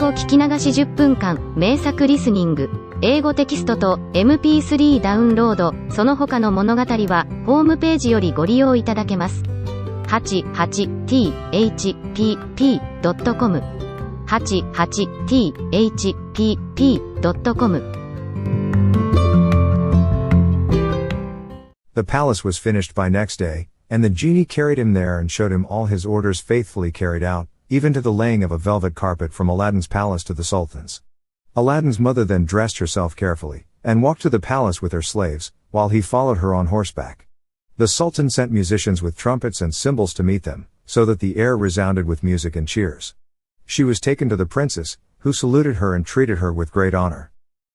語聞き流し10分間、名作リスニング、英語テキストと MP3 ダウンロード、その他の物語は、ホームページよりご利用いただけます。88thpp.com 88thpp.com The palace was finished by next day, and the genie carried him there and showed him all his orders faithfully carried out, even to the laying of a velvet carpet from Aladdin's palace to the Sultan's. Aladdin's mother then dressed herself carefully, and walked to the palace with her slaves, while he followed her on horseback. The Sultan sent musicians with trumpets and cymbals to meet them, so that the air resounded with music and cheers. She was taken to the princess, who saluted her and treated her with great honor.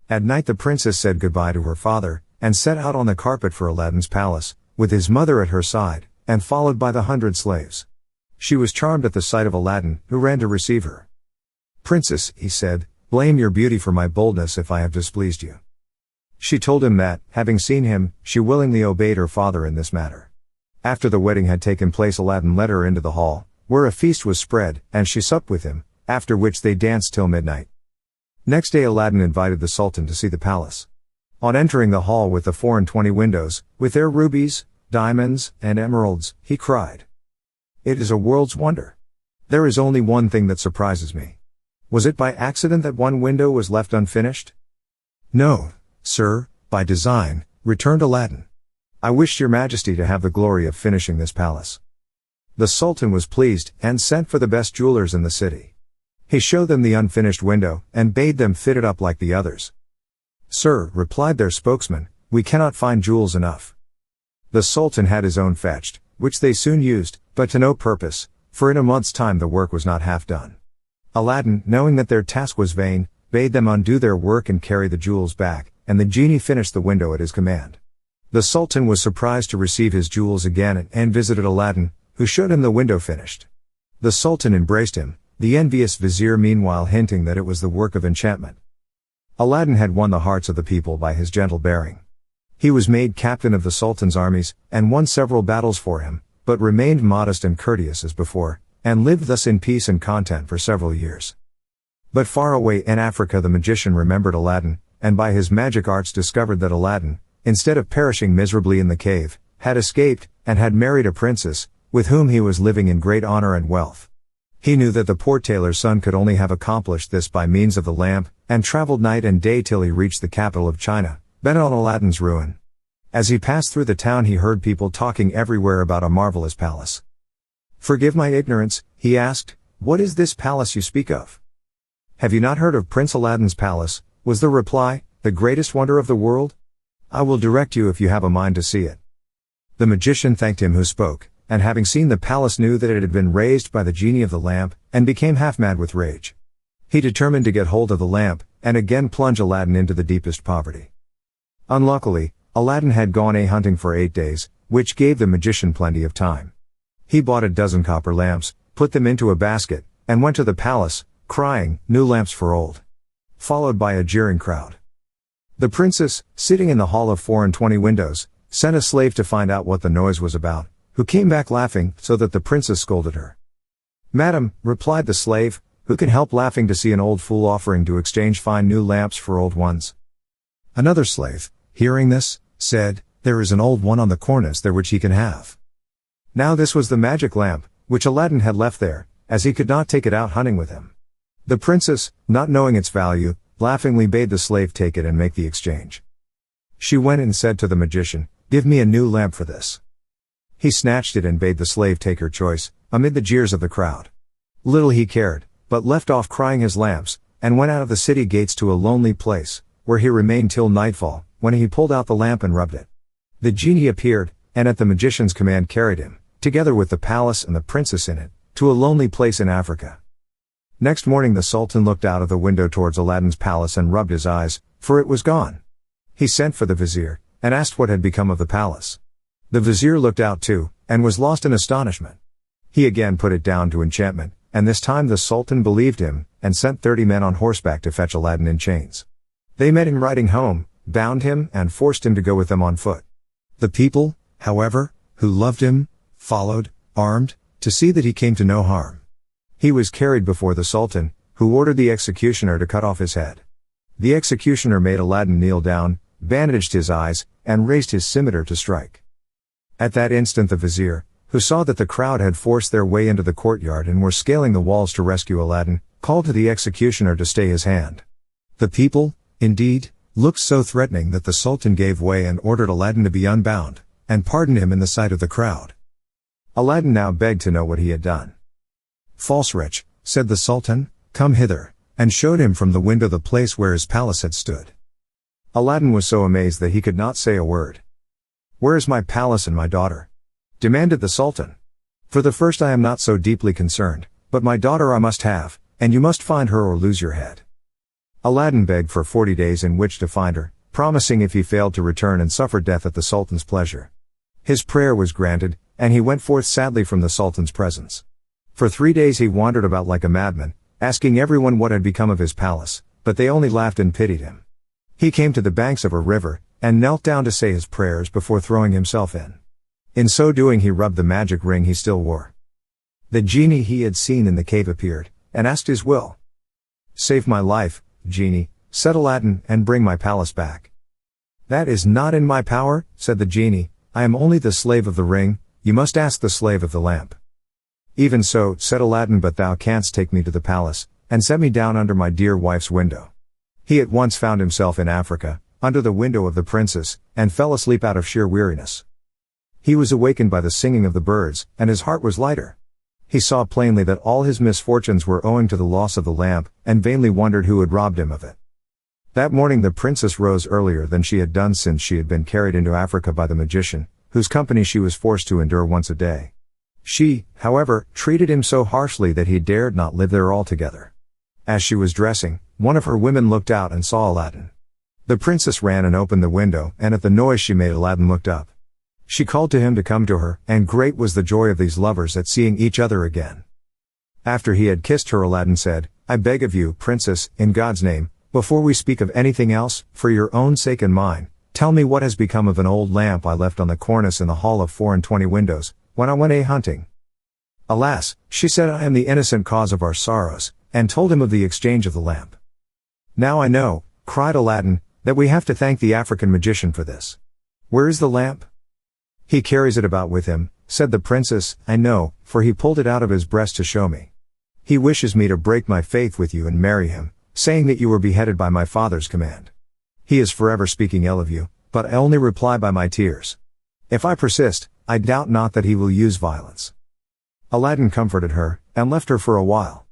At night the princess said goodbye to her father, and set out on the carpet for Aladdin's palace, with his mother at her side, and followed by the 100 slaves. She was charmed at the sight of Aladdin, who ran to receive her. "Princess," he said, "blame your beauty for my boldness if I have displeased you." She told him that, having seen him, she willingly obeyed her father in this matter. After the wedding had taken place, Aladdin led her into the hall, where a feast was spread, and she supped with him, after which they danced till midnight. Next day Aladdin invited the Sultan to see the palace. On entering the hall with the 24 windows, with their rubies, diamonds, and emeralds, he cried, "It is a world's wonder. There is only one thing that surprises me. Was it by accident that one window was left unfinished?" "No, sir, by design," returned Aladdin. "I wished your majesty to have the glory of finishing this palace." The Sultan was pleased, and sent for the best jewelers in the city. He showed them the unfinished window, and bade them fit it up like the others. "Sir," replied their spokesman, "we cannot find jewels enough." The Sultan had his own fetched, which they soon used, but to no purpose, for in a month's time the work was not half done. Aladdin, knowing that their task was vain, bade them undo their work and carry the jewels back, and the genie finished the window at his command. The Sultan was surprised to receive his jewels again and visited Aladdin, who showed him the window finished. The Sultan embraced him, the envious vizier meanwhile hinting that it was the work of enchantment. Aladdin had won the hearts of the people by his gentle bearing. He was made captain of the Sultan's armies, and won several battles for him, but remained modest and courteous as before, and lived thus in peace and content for several years. But far away in Africa the magician remembered Aladdin, and by his magic arts discovered that Aladdin, instead of perishing miserably in the cave, had escaped, and had married a princess, with whom he was living in great honor and wealth. He knew that the poor tailor's son could only have accomplished this by means of the lamp, and traveled night and day till he reached the capital of China, bent on Aladdin's ruin. As he passed through the town he heard people talking everywhere about a marvelous palace. "Forgive my ignorance," he asked, "what is this palace you speak of?" "Have you not heard of Prince Aladdin's palace?" was the reply, "the greatest wonder of the world? I will direct you if you have a mind to see it." The magician thanked him who spoke, and having seen the palace knew that it had been raised by the genie of the lamp, and became half mad with rage. He determined to get hold of the lamp, and again plunge Aladdin into the deepest poverty. Unluckily, Aladdin had gone a-hunting for 8 days, which gave the magician plenty of time. He bought a dozen copper lamps, put them into a basket, and went to the palace, crying, "New lamps for old," followed by a jeering crowd. The princess, sitting in the hall of 24 windows, sent a slave to find out what the noise was about, who came back laughing, so that the princess scolded her. "Madam," replied the slave, "who can help laughing to see an old fool offering to exchange fine new lamps for old ones?" Another slave, hearing this, said, "There is an old one on the cornice there which he can have." Now this was the magic lamp, which Aladdin had left there, as he could not take it out hunting with him. The princess, not knowing its value, laughingly bade the slave take it and make the exchange. She went and said to the magician, "Give me a new lamp for this." He snatched it and bade the slave take her choice, amid the jeers of the crowd. Little he cared, but left off crying his lamps, and went out of the city gates to a lonely place, where he remained till nightfall, when he pulled out the lamp and rubbed it. The genie appeared, and at the magician's command carried him, together with the palace and the princess in it, to a lonely place in Africa. Next morning the Sultan looked out of the window towards Aladdin's palace and rubbed his eyes, for it was gone. He sent for the vizier, and asked what had become of the palace. The vizier looked out too, and was lost in astonishment. He again put it down to enchantment, and this time the Sultan believed him, and sent 30 men on horseback to fetch Aladdin in chains. They met him riding home, bound him, and forced him to go with them on foot. The people, however, who loved him, followed, armed, to see that he came to no harm. He was carried before the Sultan, who ordered the executioner to cut off his head. The executioner made Aladdin kneel down, bandaged his eyes, and raised his scimitar to strike. At that instant the vizier, who saw that the crowd had forced their way into the courtyard and were scaling the walls to rescue Aladdin, called to the executioner to stay his hand. The people, indeed, looked so threatening that the Sultan gave way and ordered Aladdin to be unbound, and pardoned him in the sight of the crowd. Aladdin now begged to know what he had done. "False wretch," said the Sultan, "come hither," and showed him from the window the place where his palace had stood. Aladdin was so amazed that he could not say a word. "Where is my palace and my daughter?" demanded the Sultan. "For the first I am not so deeply concerned, but my daughter I must have, and you must find her or lose your head." Aladdin begged for 40 days in which to find her, promising if he failed to return and suffer death at the Sultan's pleasure. His prayer was granted, and he went forth sadly from the Sultan's presence. For 3 days he wandered about like a madman, asking everyone what had become of his palace, but they only laughed and pitied him. He came to the banks of a river, and knelt down to say his prayers before throwing himself in. In so doing he rubbed the magic ring he still wore. The genie he had seen in the cave appeared, and asked his will. "Save my life, genie," said Aladdin, "and bring my palace back." "That is not in my power," said the genie, "I am only the slave of the ring, you must ask the slave of the lamp." "Even so," said Aladdin, "but thou canst take me to the palace, and set me down under my dear wife's window." He at once found himself in Africa, under the window of the princess, and fell asleep out of sheer weariness. He was awakened by the singing of the birds, and his heart was lighter. He saw plainly that all his misfortunes were owing to the loss of the lamp, and vainly wondered who had robbed him of it. That morning the princess rose earlier than she had done since she had been carried into Africa by the magician, whose company she was forced to endure once a day. She, however, treated him so harshly that he dared not live there altogether. As she was dressing, one of her women looked out and saw Aladdin. The princess ran and opened the window, and at the noise she made Aladdin looked up. She called to him to come to her, and great was the joy of these lovers at seeing each other again. After he had kissed her, Aladdin said, "I beg of you, princess, in God's name, before we speak of anything else, for your own sake and mine, tell me what has become of an old lamp I left on the cornice in the hall of 24 windows, when I went hunting." "Alas," she said, "I am the innocent cause of our sorrows," and told him of the exchange of the lamp. "Now I know," cried Aladdin, "that we have to thank the African magician for this. Where is the lamp?" "He carries it about with him," said the princess. "I know, for he pulled it out of his breast to show me. He wishes me to break my faith with you and marry him, saying that you were beheaded by my father's command. He is forever speaking ill of you, but I only reply by my tears. If I persist, I doubt not that he will use violence." Aladdin comforted her, and left her for a while.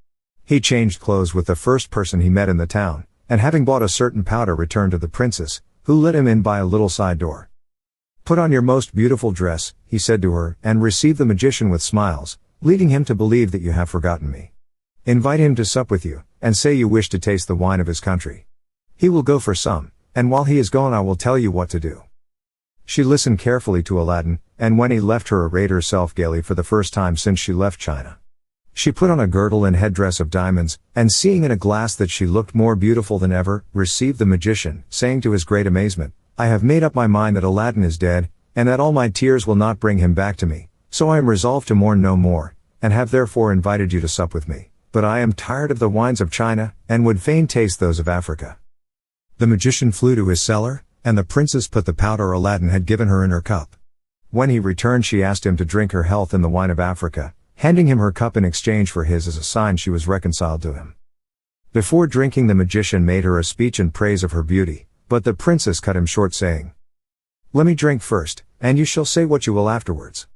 He changed clothes with the first person he met in the town, and having bought a certain powder returned to the princess, who let him in by a little side door. "Put on your most beautiful dress," he said to her, "and receive the magician with smiles, leading him to believe that you have forgotten me. Invite him to sup with you, and say you wish to taste the wine of his country. He will go for some, and while he is gone I will tell you what to do." She listened carefully to Aladdin, and when he left her arrayed herself gaily for the first time since she left China. She put on a girdle and headdress of diamonds, and seeing in a glass that she looked more beautiful than ever, received the magician, saying to his great amazement, "I have made up my mind that Aladdin is dead, and that all my tears will not bring him back to me, so I am resolved to mourn no more, and have therefore invited you to sup with me. But I am tired of the wines of China, and would fain taste those of Africa." The magician flew to his cellar, and the princess put the powder Aladdin had given her in her cup. When he returned she asked him to drink her health in the wine of Africa, handing him her cup in exchange for his as a sign she was reconciled to him. Before drinking the magician made her a speech in praise of her beauty, but the princess cut him short saying, "Let me drink first, and you shall say what you will afterwards."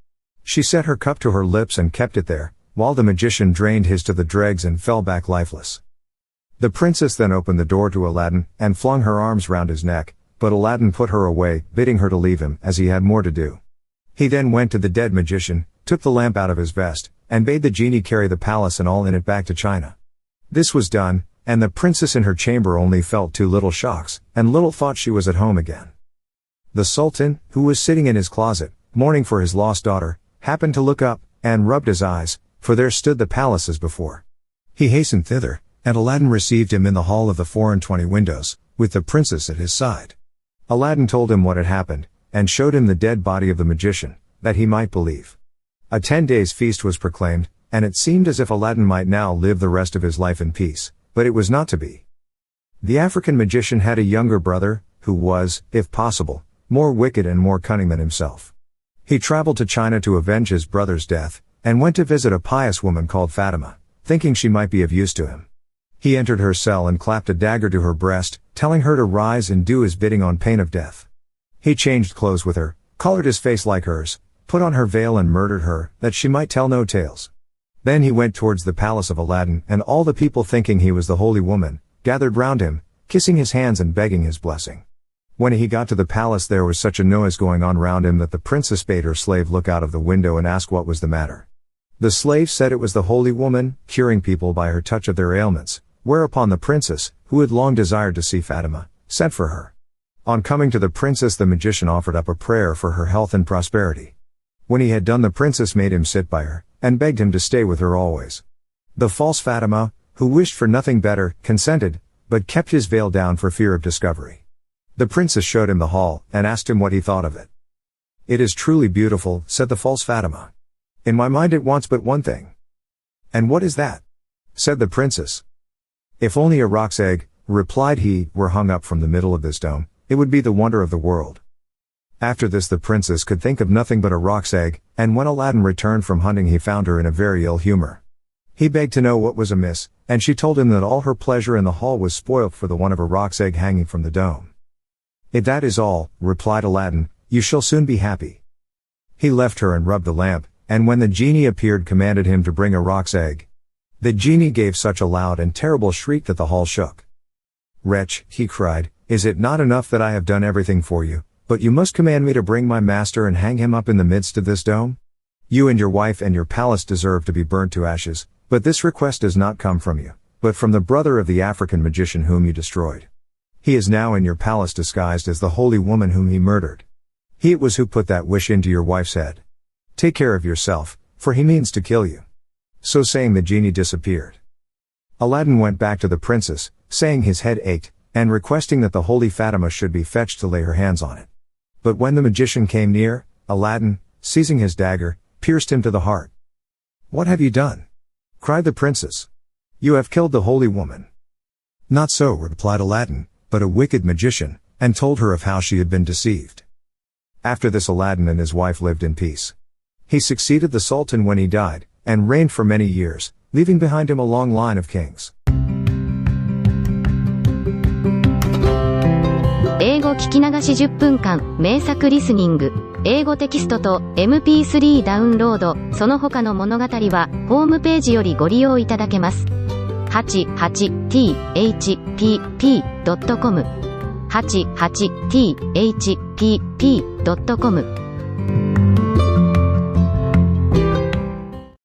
She set her cup to her lips and kept it there, while the magician drained his to the dregs and fell back lifeless. The princess then opened the door to Aladdin, and flung her arms round his neck, but Aladdin put her away, bidding her to leave him, as he had more to do. He then went to the dead magician, took the lamp out of his vest, and bade the genie carry the palace and all in it back to China. This was done, and the princess in her chamber only felt 2 little shocks, and little thought she was at home again. The Sultan, who was sitting in his closet, mourning for his lost daughter, happened to look up, and rubbed his eyes, for there stood the palace as before. He hastened thither, and Aladdin received him in the hall of the 24 windows, with the princess at his side. Aladdin told him what had happened, and showed him the dead body of the magician, that he might believe. A 10 days feast was proclaimed, and it seemed as if Aladdin might now live the rest of his life in peace, but it was not to be. The African magician had a younger brother, who was, if possible, more wicked and more cunning than himself. He traveled to China to avenge his brother's death, and went to visit a pious woman called Fatima, thinking she might be of use to him. He entered her cell and clapped a dagger to her breast, telling her to rise and do his bidding on pain of death. He changed clothes with her, colored his face like hers, put on her veil and murdered her, that she might tell no tales. Then he went towards the palace of Aladdin, and all the people, thinking he was the holy woman, gathered round him, kissing his hands and begging his blessing. When he got to the palace, there was such a noise going on round him that the princess bade her slave look out of the window and ask what was the matter. The slave said it was the holy woman, curing people by her touch of their ailments, whereupon the princess, who had long desired to see Fatima, sent for her. On coming to the princess, the magician offered up a prayer for her health and prosperity. When he had done, the princess made him sit by her, and begged him to stay with her always. The false Fatima, who wished for nothing better, consented, but kept his veil down for fear of discovery. The princess showed him the hall, and asked him what he thought of it. "It is truly beautiful," said the false Fatima. "In my mind it wants but one thing." "And what is that?" said the princess. "If only a roc's egg," replied he, "were hung up from the middle of this dome, it would be the wonder of the world." After this the princess could think of nothing but a roc's egg, and when Aladdin returned from hunting he found her in a very ill humor. He begged to know what was amiss, and she told him that all her pleasure in the hall was spoilt for the want of a roc's egg hanging from the dome. "If that is all," replied Aladdin, "you shall soon be happy." He left her and rubbed the lamp, and when the genie appeared commanded him to bring a roc's egg. The genie gave such a loud and terrible shriek that the hall shook. "Wretch," he cried, "is it not enough that I have done everything for you, but you must command me to bring my master and hang him up in the midst of this dome? You and your wife and your palace deserve to be burnt to ashes, but this request does not come from you, but from the brother of the African magician whom you destroyed. He is now in your palace disguised as the holy woman whom he murdered. He it was who put that wish into your wife's head. Take care of yourself, for he means to kill you." So saying, the genie disappeared. Aladdin went back to the princess, saying his head ached, and requesting that the holy Fatima should be fetched to lay her hands on it. But when the magician came near, Aladdin, seizing his dagger, pierced him to the heart. "What have you done?" cried the princess. "You have killed the holy woman." "Not so," replied Aladdin, "but a wicked magician," and told her of how she had been deceived. After this Aladdin and his wife lived in peace. He succeeded the Sultan when he died, and reigned for many years, leaving behind him a long line of kings. 英語聞き流し10分間、名作リスニング。英語テキストと MP3 ダウンロード、その他の物語は、ホームページよりご利用いただけます。88thpp.com 88thpp.com